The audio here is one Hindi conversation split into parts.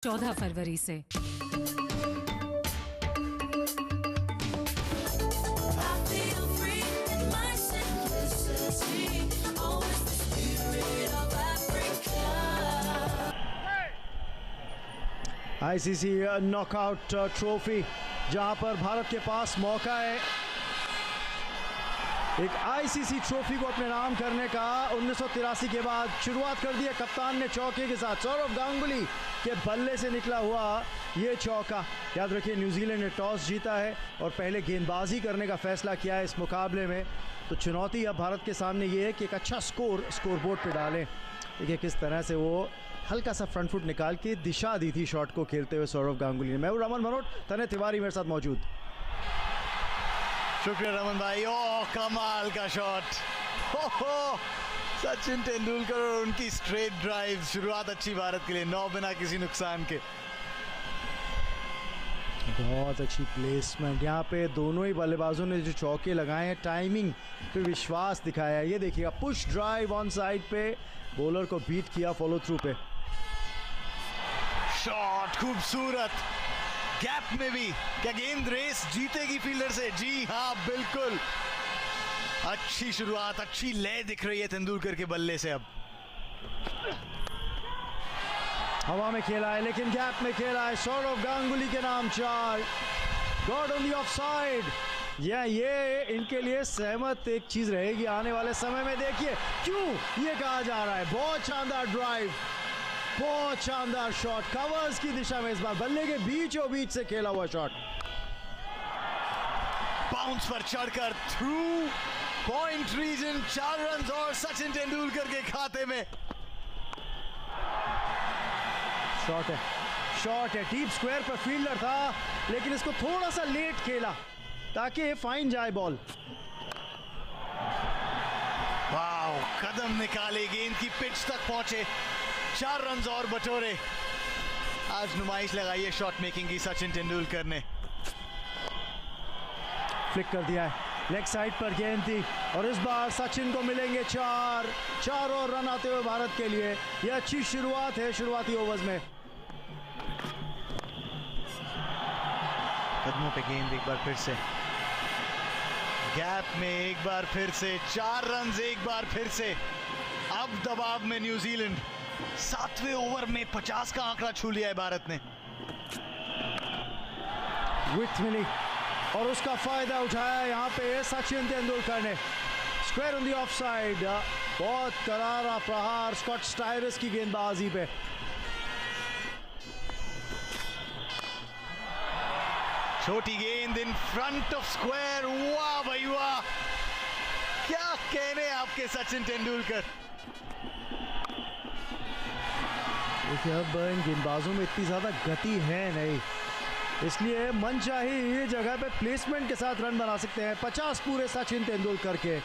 14 फरवरी से। आईसीसी नॉकआउट ट्रॉफी, जहां पर भारत के पास मौका है एक आईसीसी ट्रॉफी को अपने नाम करने का। 1983 के बाद शुरुआत कर दी है कप्तान ने चौके के साथ। सौरव गांगुली के बल्ले से निकला हुआ ये चौका। याद रखिए, न्यूजीलैंड ने टॉस जीता है और पहले गेंदबाजी करने का फैसला किया है इस मुकाबले में। तो चुनौती अब भारत के सामने ये है कि एक अच्छा स्कोरबोर्ड पे डालें। देखिए किस तरह से वो हल्का सा फ्रंट फुट निकाल के दिशा दी थी शॉट को खेलते हुए सौरव गांगुली ने। मैं हूं रमन मनोट, तने तिवारी मेरे साथ मौजूद। शुक्रिया रमन भाई। ओह कमाल का शॉट। हो सचिन तेंदुलकर और उनकी स्ट्रेट ड्राइव। शुरुआत अच्छी भारत के लिए, 9 बिना किसी नुकसान के। बहुत अच्छी प्लेसमेंट यहाँ पे। दोनों ही बल्लेबाजों ने जो चौके लगाए हैं, टाइमिंग पे विश्वास दिखाया है। ये देखिएगा, पुश ड्राइव ऑन साइड पे, बॉलर को बीट किया फॉलो थ्रू पे। शॉट खूबसूरत, गैप में भी। क्या गेंद रेस जीतेगी फील्डर से? जी हाँ, बिल्कुल। अच्छी शुरुआत, अच्छी लय दिख रही है तेंदुलकर के बल्ले से। अब हवा में खेला है लेकिन गैप में खेला है। सौरव गांगुली के नाम 4। God on the of side. ये इनके लिए सहमत एक चीज रहेगी आने वाले समय में। देखिए क्यों ये कहा जा रहा है। बहुत शानदार ड्राइव, बहुत शानदार शॉट, कवर्स की दिशा में, इस बार बल्ले के बीचों बीच से खेला हुआ शॉट। बाउंस पर चढ़कर थ्रू पॉइंट रीजन, 4 रन और सचिन तेंदुलकर के खाते में। शॉट है डीप स्क्वायर पर, फील्डर था लेकिन इसको थोड़ा सा लेट खेला ताकि फाइन जाए बॉल। वाओ, कदम निकाले, गेंद की पिच तक पहुंचे, 4 रन और बटोरे। आज नुमाइश लगाई है शॉट मेकिंग की सचिन तेंदुलकर ने। फ्लिक कर दिया है, लेग साइड पर गेंद थी और इस बार सचिन को मिलेंगे 4 और रन आते हुए भारत के लिए। यह अच्छी शुरुआत है शुरुआती ओवर्स में। कदमों पे गेंद एक बार फिर से, गैप में एक बार फिर से, 4 रन एक बार फिर से। अब दबाव में न्यूजीलैंड। 7वें ओवर में 50 का आंकड़ा छू लिया है भारत ने। विथ मिली और उसका फायदा उठाया यहाँ पे सचिन तेंदुलकर ने। Square on the of side. बहुत करारा प्रहार स्कॉट स्टायरस की गेंदबाजी पे। छोटी गेंद इन फ्रंट ऑफ स्क्वायर। वाह भाई वाह, क्या कहने आपके सचिन तेंदुलकर। देखिए अब इन गेंदबाजों में इतनी ज्यादा गति है नहीं, इसलिए मनचाही जगह पे प्लेसमेंट के साथ रन बना सकते हैं। 50 पूरे सचिन तेंदुलकर के,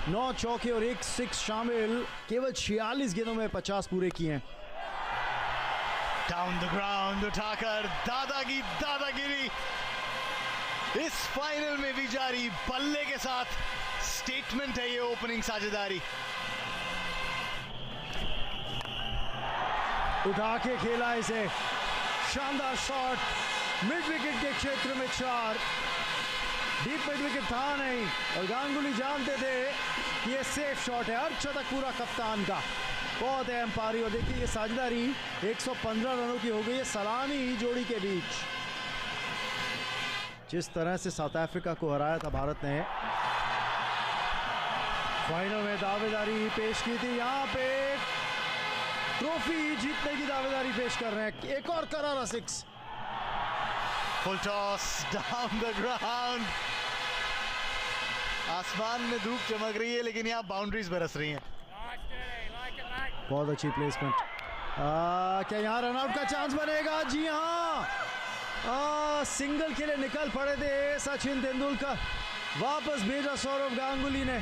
9 चौके और 1 6 शामिल। केवल 46 गेंदों में 50 पूरे किए हैं। डाउन द ग्राउंड उठाकर दादागिरी इस फाइनल में भी जारी। बल्ले के साथ स्टेटमेंट है ये ओपनिंग साझेदारी। उठा के खेला इसे, शानदार शॉट, मिड विकेट के क्षेत्र में 4। डीप मिड विकेट था नहीं और गांगुली जानते थे कि ये सेफ शॉट है। अर्धशतक पूरा कप्तान का, बहुत अहम पारी। और देखिए ये साझेदारी 115 रनों की हो गई है सलामी जोड़ी के बीच। जिस तरह से साउथ अफ्रीका को हराया था भारत ने, फाइनल में दावेदारी पेश की थी, यहाँ पे ट्रॉफी जीतने की दावेदारी पेश कर रहे हैं। एक और करारा 6। Full toss down the ground. आसमान में धूप चमक रही है लेकिन यहाँ बाउंड्रीज बरस रही हैं। बहुत अच्छी प्लेसमेंट। क्या यहाँ रनआउट का चांस बनेगा? जी हाँ, सिंगल के लिए निकल पड़े थे सचिन तेंदुलकर। वापस भेजा सौरव गांगुली ने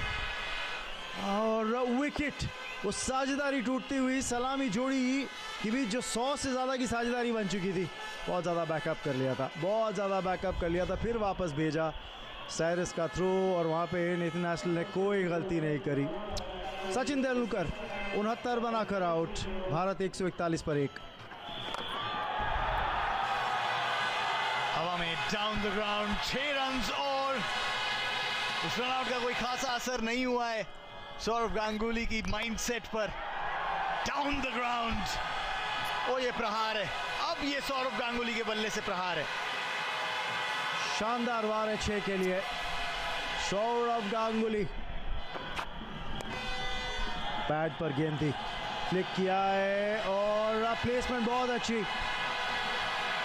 और विकेट। वो साझेदारी टूटती हुई सलामी जोड़ी के बीच जो 100 से ज़्यादा की साझेदारी बन चुकी थी, बहुत ज़्यादा बैकअप कर लिया था, फिर वापस भेजा साइरस का थ्रो और वहाँ पे इंटरनेशनल ने कोई गलती नहीं करी। सचिन तेंदुलकर 69 बनाकर आउट। भारत 141 पर 1। हवा में डाउन द ग्राउंड 6 रन्स और उस रनआउट का कोई खासा असर नहीं हुआ है सौरव गांगुली की माइंडसेट पर। डाउन द ग्राउंड और ये प्रहार है, अब ये सौरव गांगुली के बल्ले से प्रहार है। शानदार वार है 6 के लिए सौरव गांगुली। पैड पर गेंद थी, क्लिक किया है और प्लेसमेंट बहुत अच्छी।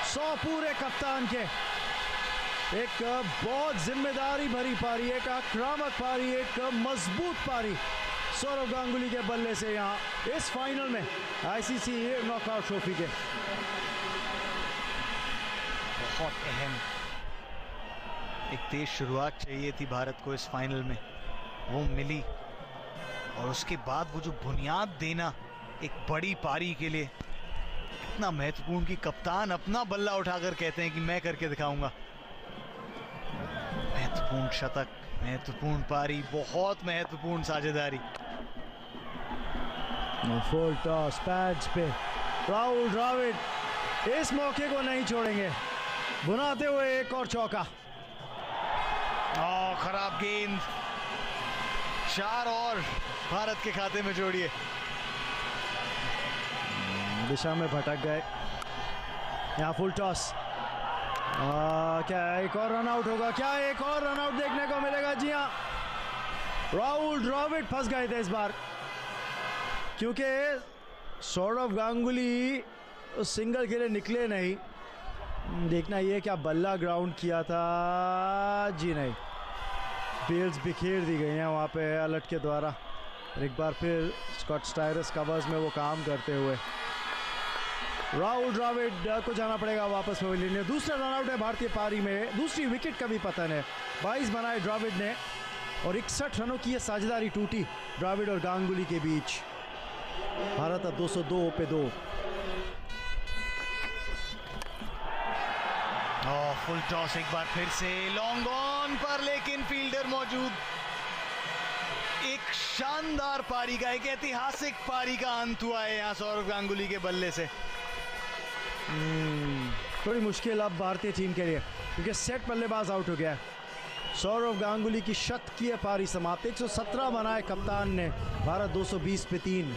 100 पूरे कप्तान के, एक बहुत जिम्मेदारी भरी पारी, एक आक्रामक पारी, एक मजबूत पारी सौरव गांगुली के बल्ले से यहाँ इस फाइनल में आईसीसी नॉकआउट ट्रॉफी के। बहुत अहम एक तेज शुरुआत चाहिए थी भारत को इस फाइनल में, वो मिली और उसके बाद वो जो बुनियाद देना एक बड़ी पारी के लिए इतना महत्वपूर्ण कि कप्तान अपना बल्ला उठाकर कहते हैं कि मैं करके दिखाऊंगा। महत्वपूर्ण शतक, महत्वपूर्ण पारी, बहुत महत्वपूर्ण साझेदारी। फुल टॉस पैड्स पे राहुल द्रविड़ इस मौके को नहीं छोड़ेंगे, बुनाते हुए एक और चौका। खराब गेंद, 4 और भारत के खाते में जोड़िए। दिशा में भटक गए, यहाँ फुल टॉस। क्या एक और रन आउट होगा? क्या एक और रन आउट देखने को मिलेगा? जी हाँ, राहुल द्रविड़ फंस गए थे इस बार, क्योंकि सौरव गांगुली उस सिंगल के लिए निकले नहीं। देखना ये क्या बल्ला ग्राउंड किया था? जी नहीं, बेल्स बिखेर दी गई हैं वहाँ पे अलर्ट के द्वारा। एक बार फिर स्कॉट स्टायरस कवर्स में वो काम करते हुए राहुल द्रविड़ को जाना पड़ेगा वापस पवेलियन में। दूसरा रनआउट है भारतीय पारी में, दूसरी विकेट का भी पतन है। 22 बनाए द्रविड़ ने और 61 रनों की ये साझेदारी टूटी द्रविड़ और गांगुली के बीच। भारत 202 पे 2। फुल टॉस एक बार फिर से लॉन्ग ऑन पर, लेकिन फील्डर मौजूद। एक शानदार पारी का, एक ऐतिहासिक पारी का अंत हुआ है यहाँ सौरव गांगुली के बल्ले से। थोड़ी मुश्किल अब भारतीय टीम के लिए, क्योंकि सेट बल्लेबाज आउट हो गया है। सौरव गांगुली की शतकीय पारी समाप्त। 117 बनाए कप्तान ने, भारत 220 पे 3।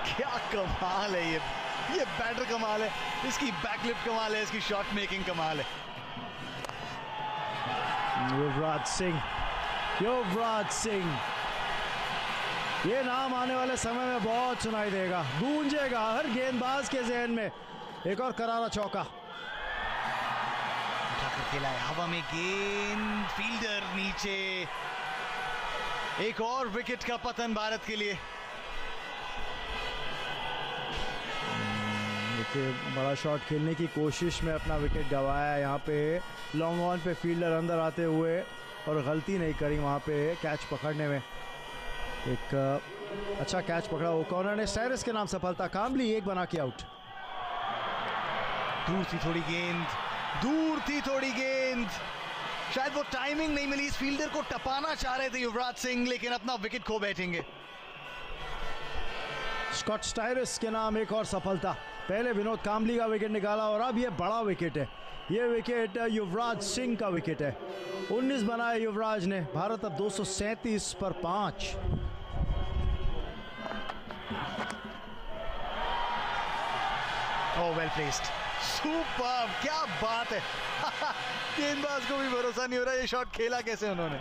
क्या कमाल है ये बैटर कमाल है, इसकी बैकलिफ्ट कमाल है, इसकी शॉट मेकिंग कमाल है। युवराज सिंह, ये नाम आने वाले समय में बहुत सुनाई देगा, गूंजेगा हर गेंदबाज के जहन में। एक और करारा चौका उठाकर खेला है, हवा में गेंद, फील्डर नीचे। एक और विकेट का पतन भारत के लिए। बड़ा शॉट खेलने की कोशिश में अपना विकेट गंवाया है यहाँ पे। लॉन्ग ऑन पे फील्डर अंदर आते हुए और गलती नहीं करी वहाँ पे कैच पकड़ने में। एक अच्छा कैच पकड़ा वो कॉर्नर ने। स्टायरस के नाम सफलता। काम्बली 1 बना के आउट। दूर थी थोड़ी गेंद, शायद वो टाइमिंग नहीं मिली। इस फील्डर को टपाना चाह रहे थे युवराज सिंह, लेकिन अपना विकेट खो बैठेंगे। स्कॉट स्टायरस के नाम एक और सफलता। पहले विनोद काम्बली का विकेट निकाला और अब ये बड़ा विकेट है। ये विकेट युवराज सिंह का विकेट है। 19 बनाए युवराज ने। भारत अब 237 पर 5। वेल प्लेस्ड, सुपर, क्या बात है। गेंदबाज को भी भरोसा नहीं हो रहा ये शॉट खेला कैसे उन्होंने।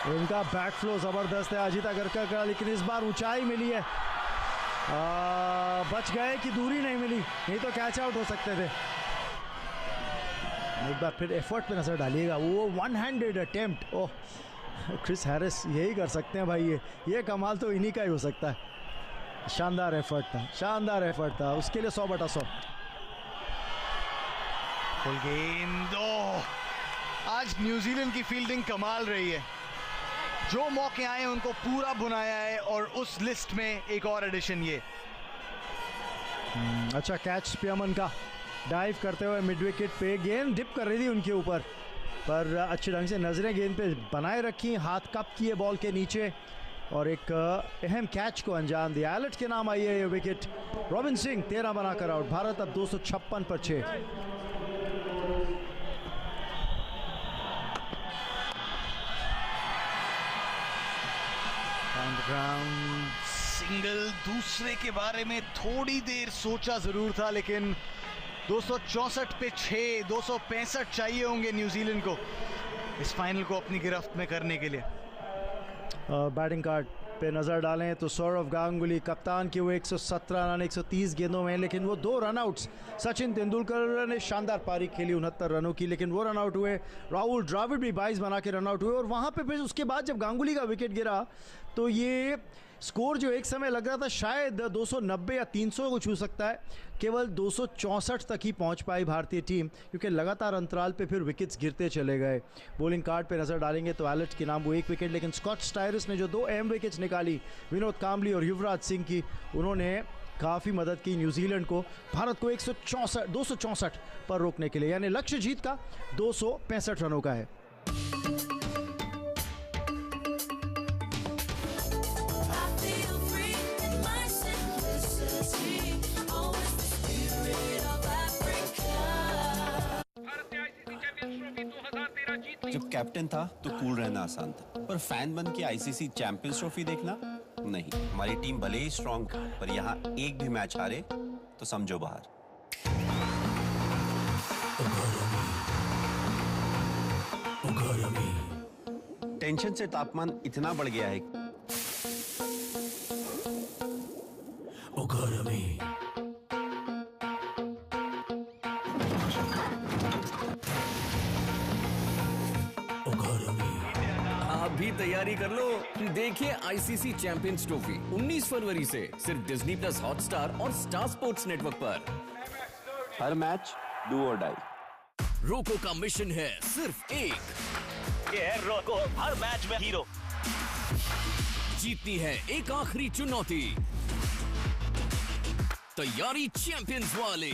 इनका बैक फ्लो जबरदस्त है अजित अगरकर का, लेकिन इस बार ऊंचाई मिली है। बच गए कि दूरी नहीं मिली, नहीं तो कैच आउट हो सकते थे। एक बार फिर एफर्ट पे नजर डालिएगा, वो 1 हैंडेड अटेम्प्ट। ओह, क्रिस हैरिस यही कर सकते हैं भाई। ये कमाल तो इन्हीं का ही हो सकता है। शानदार एफर्ट था, उसके लिए 100/100। फुल गेंद। आज न्यूजीलैंड की फील्डिंग कमाल रही है। जो मौके आए उनको पूरा बुनाया है और उस लिस्ट में एक और एडिशन ये। अच्छा कैच स्पियरमैन का, डाइव करते हुए मिड विकेट पे। गेंद डिप कर रही थी उनके ऊपर, पर अच्छे ढंग से नजरें गेंद पे बनाए रखी, हाथ कप किए बॉल के नीचे और एक अहम कैच को अंजाम दिया। एलेट के नाम आई है ये विकेट। रॉबिन सिंह 13 बनाकर आउट। भारत अब 256 पर 6। सिंगल दूसरे के बारे में थोड़ी देर सोचा जरूर था, लेकिन 264 पे 6, 265 चाहिए होंगे न्यूजीलैंड को इस फाइनल को अपनी गिरफ्त में करने के लिए। बैटिंग कार्ड पे नज़र डालें तो सौरव गांगुली कप्तान के हुए 117 रन 130 गेंदों में, लेकिन वो 2 रनआउट्स। सचिन तेंदुलकर ने शानदार पारी खेली 69 रनों की, लेकिन वो रनआउट हुए। राहुल द्रविड़ भी 22 बना के रनआउट हुए। और वहाँ पे फिर उसके बाद जब गांगुली का विकेट गिरा तो ये स्कोर जो एक समय लग रहा था शायद 290 या 300 को छू सकता है, केवल 264 तक ही पहुंच पाई भारतीय टीम, क्योंकि लगातार अंतराल पे फिर विकेट्स गिरते चले गए। बॉलिंग कार्ड पे नज़र डालेंगे तो एलेट के नाम वो 1 विकेट, लेकिन स्कॉट स्टायरिस ने जो 2 अहम विकेट्स निकाली, विनोद कांबली और युवराज सिंह की, उन्होंने काफ़ी मदद की न्यूजीलैंड को भारत को 264 पर रोकने के लिए। यानी लक्ष्य जीत का 265 रनों का है। जब कैप्टन था तो कूल रहना आसान था, पर फैन बन के आईसीसी चैंपियंस ट्रॉफी देखना नहीं। हमारी टीम भले ही स्ट्रांग, पर यहाँ एक भी मैच हारे तो समझो बाहर। टेंशन से तापमान इतना बढ़ गया है। भी तैयारी कर लो। देखिए आईसीसी चैंपियंस ट्रॉफी 19 फरवरी से सिर्फ डिज्नी प्लस हॉटस्टार और स्टार स्पोर्ट्स नेटवर्क पर। हर मैच डू और डाई। रोको का मिशन है सिर्फ एक, ये है रोको हर मैच में हीरो। जीतनी है एक आखिरी चुनौती। तैयारी चैंपियंस वाले।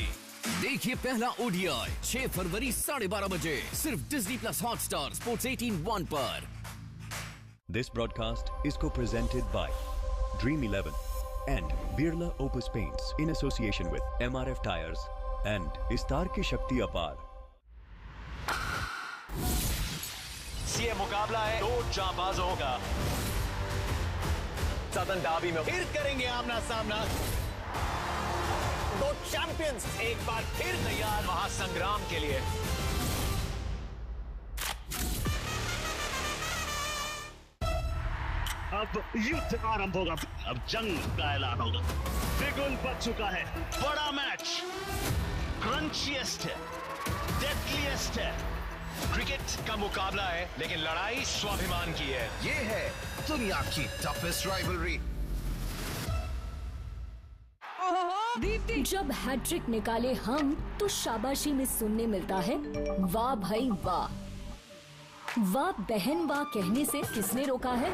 देखिए पहला ओडीआई 6 फरवरी 12:30 बजे सिर्फ डिज्नी प्लस हॉटस्टार स्पोर्ट्स 18 पर। This broadcast is co-presented by Dream 11 and Birla Opus Paints in association with MRF Tires and Istar की शक्ति अपार। ये मुकाबला है 2 जांबाजों का। सदन डार्बी में फिर करेंगे आमना सामना। 2 चैंपियंस एक बार फिर तैयार महासंग्राम के लिए। अब युद्ध आरंभ होगा, अब जंग का ऐलान होगा। बिगुल बच चुका है। बड़ा मैच, क्रंचिएस्ट है, डेडलीएस्ट है। क्रिकेट का मुकाबला है, लेकिन लड़ाई स्वाभिमान की है। ये है दुनिया की टफेस्ट राइवलरी। जब हैट्रिक निकाले हम तो शाबाशी में सुनने मिलता है वाह भाई वाह। वाह बहन वाह कहने से किसने रोका है?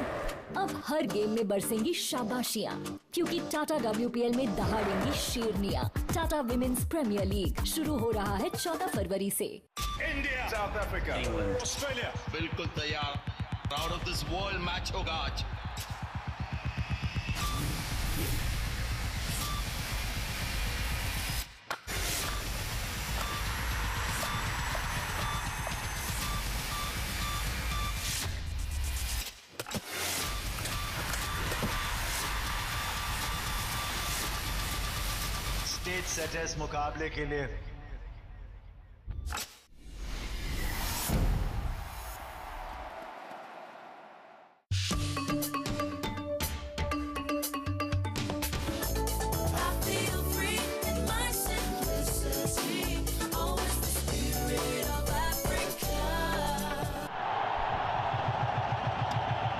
अब हर गेम में बरसेंगी शाबाशियां, क्योंकि टाटा WPL में दहाड़ेंगी शेरनियां। टाटा विमेंस प्रीमियर लीग शुरू हो रहा है 14 फरवरी से। India, south Africa, England, Australia बिल्कुल तैयार। Out of this world match होगा आज। स्टेज सेट है इस मुकाबले के लिए।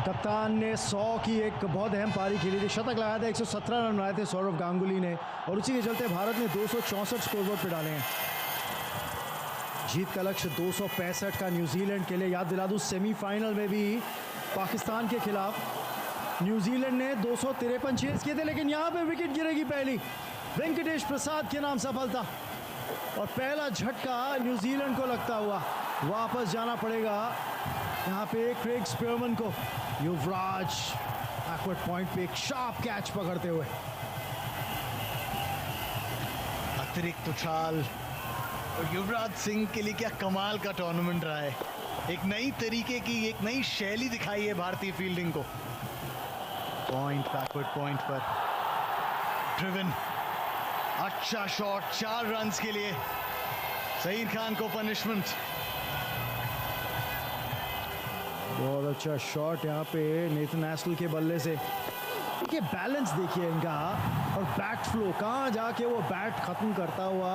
कप्तान ने 100 की एक बहुत अहम पारी खेली थी, शतक लगाया था, 117 रन बनाए थे सौरव गांगुली ने, और उसी के चलते भारत ने 264 स्कोरबोर्ड पे डाले हैं। जीत का लक्ष्य 265 का न्यूजीलैंड के लिए। याद दिला दूं सेमीफाइनल में भी पाकिस्तान के खिलाफ न्यूजीलैंड ने 253 चेस किए थे, लेकिन यहाँ पे विकेट गिरेगी पहली। वेंकटेश प्रसाद के नाम सफलता और पहला झटका न्यूजीलैंड को लगता हुआ। वापस जाना पड़ेगा यहाँ पे क्रेग स्पेयरमैन को। युवराज बैकवर्ड पॉइंट पे एक शार्प कैच पकड़ते हुए। अतिरिक्त उछाल और युवराज सिंह के लिए क्या कमाल का टूर्नामेंट रहा है। एक नई तरीके की, एक नई शैली दिखाई है भारतीय फील्डिंग को। पॉइंट, बैकवर्ड पॉइंट पर ड्रिवन, अच्छा शॉट, 4 रन्स के लिए सईद खान को पनिशमेंट। बहुत अच्छा शॉट यहाँ पे नेथन एस्टल के बल्ले से। देखिए बैलेंस देखिए इनका और बैट फ्लो, कहाँ जाके वो बैट खत्म करता हुआ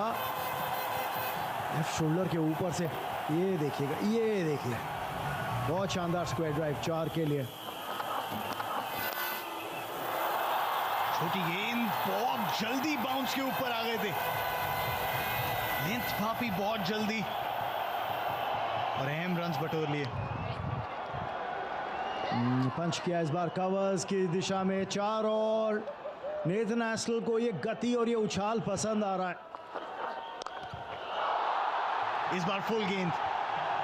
लेफ्ट शोल्डर के ऊपर से। ये देखिएगा, ये देखिए, बहुत शानदार स्क्वायर ड्राइव 4 के लिए। छोटी गेंद बहुत जल्दी बाउंस के ऊपर आ गए थे, लेंथ भापी बहुत जल्दी और अहम रन्स बटोर लिए। पंच किया इस बार कवर्स की दिशा में 4 और नेथन एस्टल को ये गति और ये उछाल पसंद आ रहा है। इस बार फुल गेंद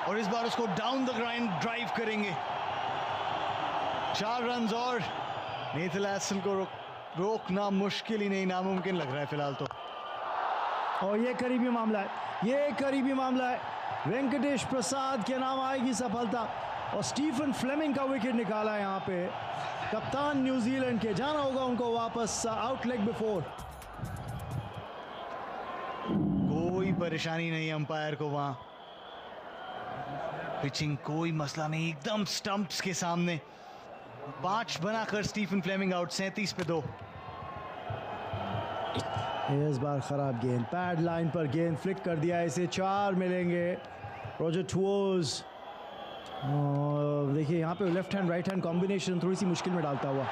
और इस बार उसको डाउन द ग्राउंड ड्राइव करेंगे। 4 रन्स और नेथन एस्टल को रोकना मुश्किल ही नहीं, नामुमकिन लग रहा है फिलहाल तो। और ये करीबी मामला है, ये करीबी मामला है। वेंकटेश प्रसाद के नाम आएगी सफलता और स्टीफन फ्लेमिंग का विकेट निकाला है यहाँ पे। कप्तान न्यूजीलैंड के, जाना होगा उनको वापस आउट लेग बिफोर। कोई परेशानी नहीं अंपायर को वहां, पिचिंग कोई मसला नहीं, एकदम स्टंप्स के सामने। 5 बनाकर स्टीफन फ्लेमिंग आउट, 37 पे 2। इस बार खराब गेंद, पैड लाइन पर गेंद फ्लिक कर दिया, इसे 4 मिलेंगे। रॉजर टूर्स देखिए यहाँ पे left hand right hand combination थोड़ी सी मुश्किल में डालता हुआ।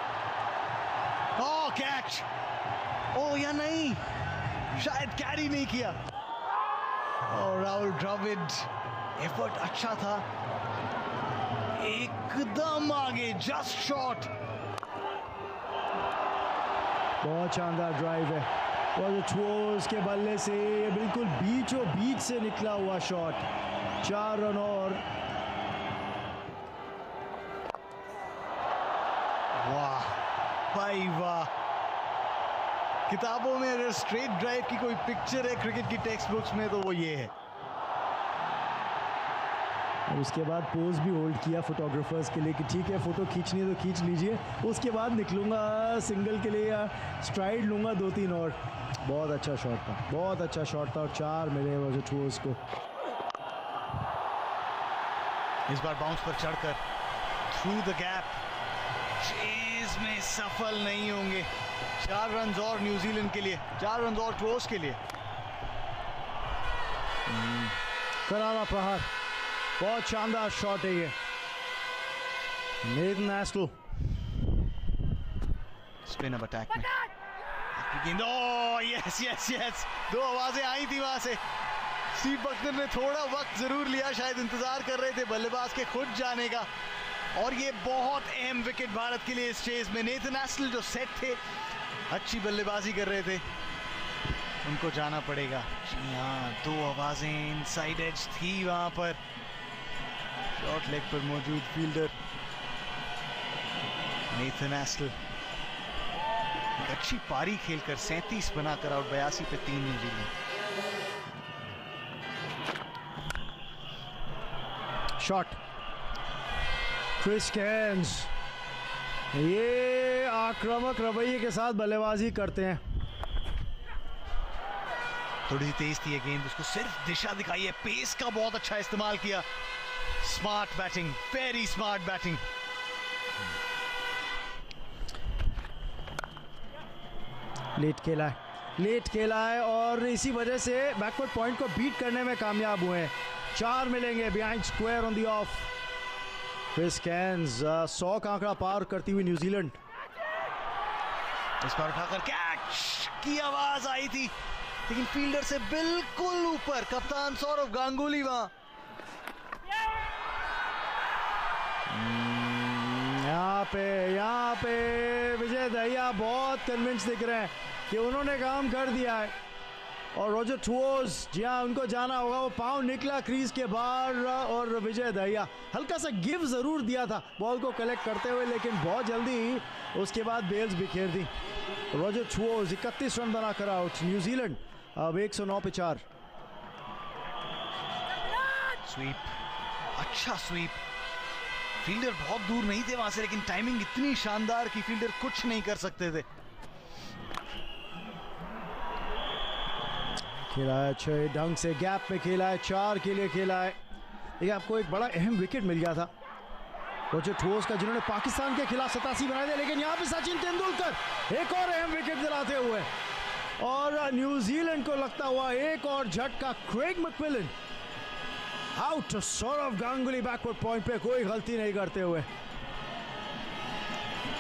ओ कैच, ओ या नहीं, शायद कैरी नहीं किया। और राहुल द्रविड, एफर्ट अच्छा था, एकदम आगे, जस्ट शॉट। बहुत शानदार ड्राइव है रॉजर टूर्स के बल्ले से, बिल्कुल बीचों बीच से निकला हुआ शॉट। 4 रन और। वाह भाई वाह, किताबों में अगर स्ट्रेट ड्राइव की कोई पिक्चर है क्रिकेट की टेक्स्ट बुक्स में तो वो ये है। और उसके बाद पोज भी होल्ड किया फोटोग्राफर्स के लिए कि ठीक है फोटो खींचनी है तो खींच लीजिए, उसके बाद निकलूंगा सिंगल के लिए या स्ट्राइड लूंगा 2-3 और। बहुत अच्छा शॉट था, बहुत अच्छा शॉट था और 4 मिले रॉजर टूर्स को। इस बार बाउंस पर चढ़कर थ्रू द गैप चेज में सफल नहीं होंगे। 4 रन और न्यूजीलैंड के लिए, 4 रन और टूर्स के लिए। करारा प्रहार, बहुत शानदार शॉट है ये। नेथन एस्टल स्पिन अप अटैक में गेंद, ओह यस यस यस, 2 आवाजें आई थी वहां से। स्टीव बकनर ने थोड़ा वक्त जरूर लिया, शायद इंतजार कर रहे थे बल्लेबाज के खुद जाने का। और ये बहुत अहम विकेट भारत के लिए इस चेज में। नेथन एस्टल जो सेट थे, अच्छी बल्लेबाजी कर रहे थे, उनको जाना पड़ेगा। जी हाँ, 2 आवाजें इनसाइड एज थी वहां पर। शॉर्ट लेग पर मौजूद फील्डर नेथन एस्टल अच्छी पारी खेलकर 37 बनाकर आउट, 82 पे 3 न्यूजीलैंड। शॉट क्रिस कैन्स, ये आक्रामक रवैये के साथ बल्लेबाजी करते हैं। थोड़ी सी तेज थी ये गेंद, उसको सिर्फ दिशा दिखाई है, पेस का बहुत अच्छा इस्तेमाल किया। Smart batting, very smart batting. Late खेला है, लेट खेला है और इसी वजह से बैकवर्ड पॉइंट को बीट करने में कामयाब हुए हैं। 4 मिलेंगे behind square on the off. Chris Cairns 100 का आंकड़ा पार करती हुई न्यूजीलैंड। इस बार उठाकर कैच की आवाज आई थी, लेकिन फील्डर से बिल्कुल ऊपर कप्तान सौरव गांगुली वहां। यहाँ पे विजय दहिया बहुत कन्विंस दिख रहे हैं कि उन्होंने काम कर दिया है और रॉजर टूओज, जी हाँ, उनको जाना होगा। वो पाँव निकला क्रीज के बाहर और विजय दहिया हल्का सा गिव ज़रूर दिया था बॉल को कलेक्ट करते हुए, लेकिन बहुत जल्दी उसके बाद बेल्स बिखेर दी। रॉजर टूओज 31 रन बनाकर आउट। न्यूजीलैंड अब 109 पे 4। स्वीप, अच्छा स्वीप। फील्डर बहुत दूर नहीं थे वहां से, लेकिन टाइमिंग इतनी शानदार कि फील्डर कुछ नहीं कर सकते थे। खेला है अच्छे ढंग से, गैप में खेला है, 4 के लिए खेला है। देखिए आपको एक बड़ा अहम विकेट मिल गया था रॉजर टूओज का, जिन्होंने पाकिस्तान के खिलाफ 87 बनाए थे, लेकिन यहाँ पे सचिन तेंदुलकर एक और अहम विकेट दिलाते हुए, और न्यूजीलैंड को लगता हुआ एक और झटका। Craig McMillan out, Sourav Ganguly backward point पे कोई गलती नहीं करते हुए।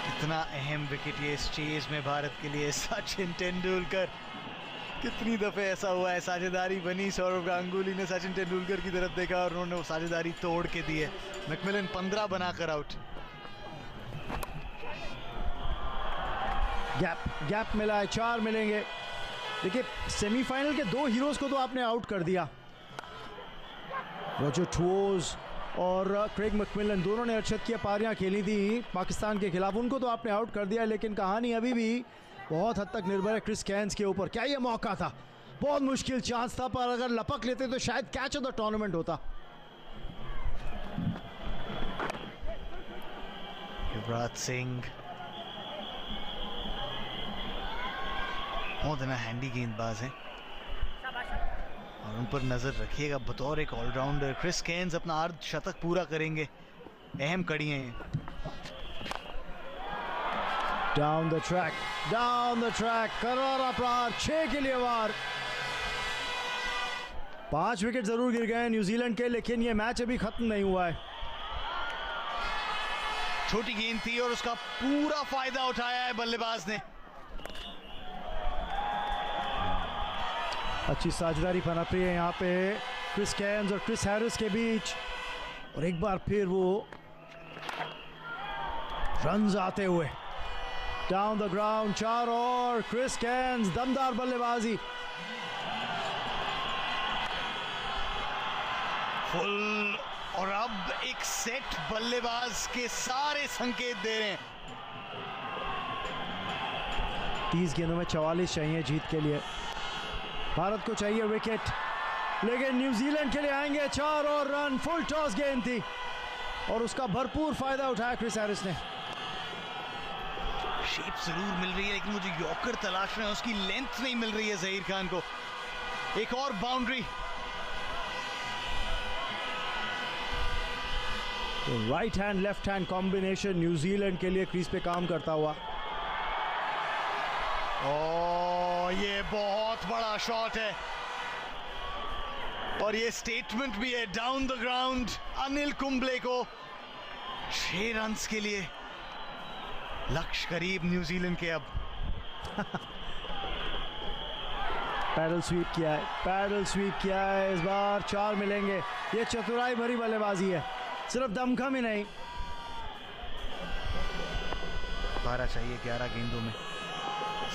कितना अहम विकेट ये इस चेज में भारत के लिए। सचिन तेंदुलकर, कितनी दफे ऐसा हुआ है साझेदारी बनी, सौरव गांगुली ने सचिन तेंदुलकर की तरफ देखा और उन्होंने वो साझेदारी तोड़ के दी है। मैकमिलन 15 बनाकर आउट। गैप मिला है, 4 मिलेंगे। देखिए सेमीफाइनल के 2 हीरोज को तो आपने आउट कर दिया, रॉजर टूओज और क्रेग मैकमिलन, दोनों ने अर्शदीय पारियां खेली थी पाकिस्तान के खिलाफ, उनको तो आपने आउट कर दिया, लेकिन कहानी अभी भी बहुत हद तक निर्भर है क्रिस कैन्स के ऊपर। क्या ये मौका था? बहुत मुश्किल चांस था, पर अगर लपक लेते तो शायद कैच ऑफ द टूर्नामेंट होता। युवराज सिंह बहुत ना हैंडी गेंदबाज हैं और उन पर नजर रखिएगा बतौर एक ऑलराउंडर। क्रिस कैन्स अपना अर्ध शतक पूरा करेंगे, अहम कड़ी हैं। डाउन द ट्रैक, करारा प्रहार, 6 के लिए वार। 5 विकेट जरूर गिर गए न्यूजीलैंड के, लेकिन ये मैच अभी खत्म नहीं हुआ है। छोटी गेंद थी और उसका पूरा फायदा उठाया है बल्लेबाज ने। अच्छी साझेदारी पनप रही है यहाँ पे क्रिस कैन्स और क्रिस हैरिस के बीच, और एक बार फिर वो रन्स आते हुए डाउन द ग्राउंड। 4 और क्रिस कैन्स, दमदार बल्लेबाजी। फुल, और अब एक सेट बल्लेबाज के सारे संकेत दे रहे हैं। 30 गेंदों में 44 चाहिए जीत के लिए। भारत को चाहिए विकेट, लेकिन न्यूजीलैंड के लिए आएंगे 4 और रन। फुल टॉस गेंद थी और उसका भरपूर फायदा उठाया क्रिस हैरिस ने। शेप जरूर मिल रही है, लेकिन मुझे यॉर्कर तलाश रहे हैं, उसकी लेंथ नहीं मिल रही है जहीर खान को। एक और बाउंड्री। तो right hand left hand combination New Zealand के लिए क्रीज पे काम करता हुआ। ओ, ये बहुत बड़ा शॉट है और ये स्टेटमेंट भी है down the ground. Anil Kumble को 6 रन्स के लिए लक्ष्य करीब न्यूजीलैंड के। अब पैडल स्वीप किया है, इस बार 4 मिलेंगे। ये चतुराई भरी बल्लेबाजी है, सिर्फ दमखम ही नहीं। 12 चाहिए 11 गेंदों में।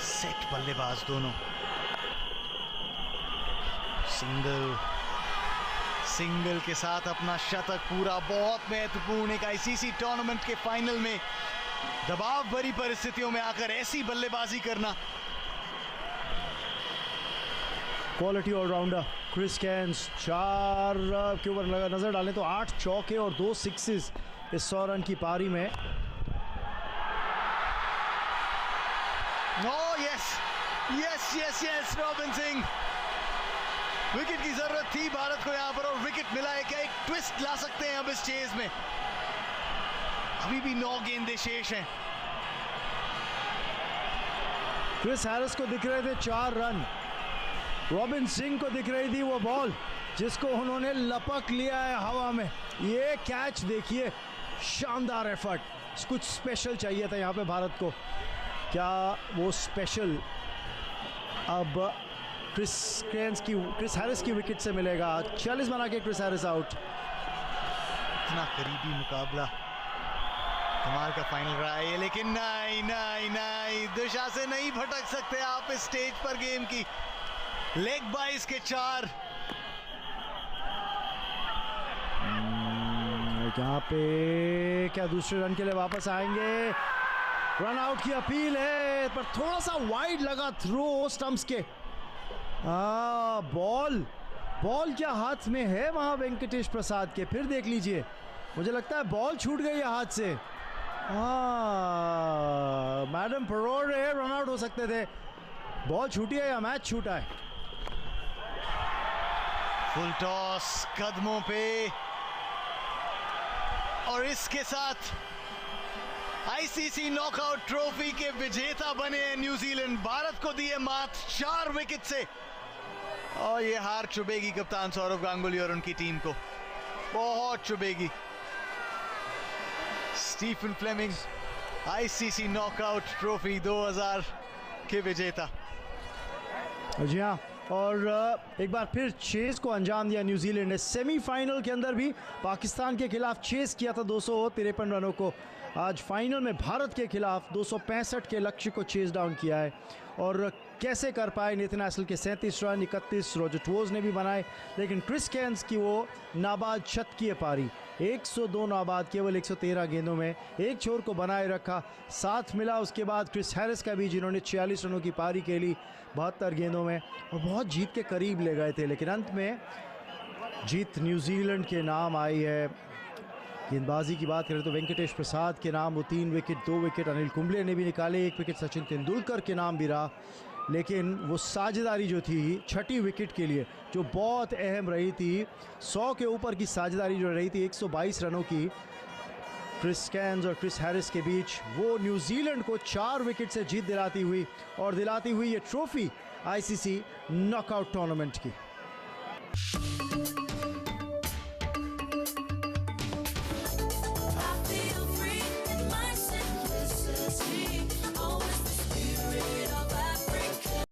सेट बल्लेबाज दोनों। सिंगल के साथ अपना शतक पूरा, बहुत महत्वपूर्ण। एक आईसीसी टूर्नामेंट के फाइनल में दबाव भरी परिस्थितियों में आकर ऐसी बल्लेबाजी करना। Quality allrounder Chris cans. 4 के ऊपर नजर डालें तो 8 चौके और 2 सिक्सेस इस 100 रन की पारी में। यस रॉबिन सिंह, विकेट की जरूरत थी भारत को यहां पर और विकेट मिला है। क्या एक ट्विस्ट ला सकते हैं अब इस चेज में? अभी भी 9 गेंदें शेष हैं। क्रिस हैरिस को दिख रहे थे 4 रन, रॉबिन सिंह को दिख रही थी वो बॉल जिसको उन्होंने लपक लिया है हवा में। ये कैच देखिए, शानदार एफर्ट। कुछ स्पेशल चाहिए था यहाँ पे भारत को। क्या वो स्पेशल अब क्रिस हैरिस की विकेट से मिलेगा? 40 बना के क्रिस हैरिस आउट। इतना करीबी मुकाबला, कमाल का फाइनल रहा है, लेकिन नहीं, दिशा से नहीं भटक सकते आप इस स्टेज पर गेम की। लेग बाइस के 4। यहाँ पे क्या दूसरे रन के लिए वापस आएंगे? रन आउट की अपील है, पर थोड़ा सा वाइड लगा थ्रो स्टंप्स के। बॉल क्या हाथ में है वहां वेंकटेश प्रसाद के? फिर देख लीजिए, मुझे लगता है बॉल छूट गई है हाथ से। मैडम परोर है, रन आउट हो सकते थे। बॉल छूटी है या मैच छूटा है? फुल टॉस कदमों पे, और इसके साथ आईसीसी नॉकआउट ट्रॉफी के विजेता बने हैं न्यूजीलैंड। भारत को दिए मात 4 विकेट से, और ये हार चुभेगी कप्तान सौरव गांगुली और उनकी टीम को, बहुत चुभेगी। Stephen Fleming ICC knockout trophy 2000 के विजेता। जी हाँ, और एक बार फिर चेस को अंजाम दिया न्यूजीलैंड ने। सेमीफाइनल के अंदर भी पाकिस्तान के खिलाफ चेस किया था 253 रनों को। आज फाइनल में भारत के खिलाफ 265 के लक्ष्य को चेस डाउन किया है। और कैसे कर पाए? नेथन एसल के 37 रन, 31 रॉजर टोज ने भी बनाए, लेकिन क्रिस कैन्स की वो नाबाद शतकीय पारी, 102 नाबाद केवल 113 गेंदों में, एक छोर को बनाए रखा। साथ मिला उसके बाद क्रिस हैरिस का भी, जिन्होंने 46 रनों की पारी खेली 72 गेंदों में, और बहुत जीत के करीब ले गए थे, लेकिन अंत में जीत न्यूजीलैंड के नाम आई है। गेंदबाजी की बात करें तो वेंकटेश प्रसाद के नाम वो 3 विकेट, 2 विकेट अनिल कुंबले ने भी निकाले, 1 विकेट सचिन तेंदुलकर के नाम भी रहा। लेकिन वो साझेदारी जो थी 6ठी विकेट के लिए, जो बहुत अहम रही थी, 100 के ऊपर की साझेदारी जो रही थी 122 रनों की क्रिस कैन्स और क्रिस हैरिस के बीच, वो न्यूजीलैंड को 4 विकेट से जीत दिलाती हुई, और दिलाती हुई ये ट्रॉफी आईसीसी नॉकआउट टूर्नामेंट की।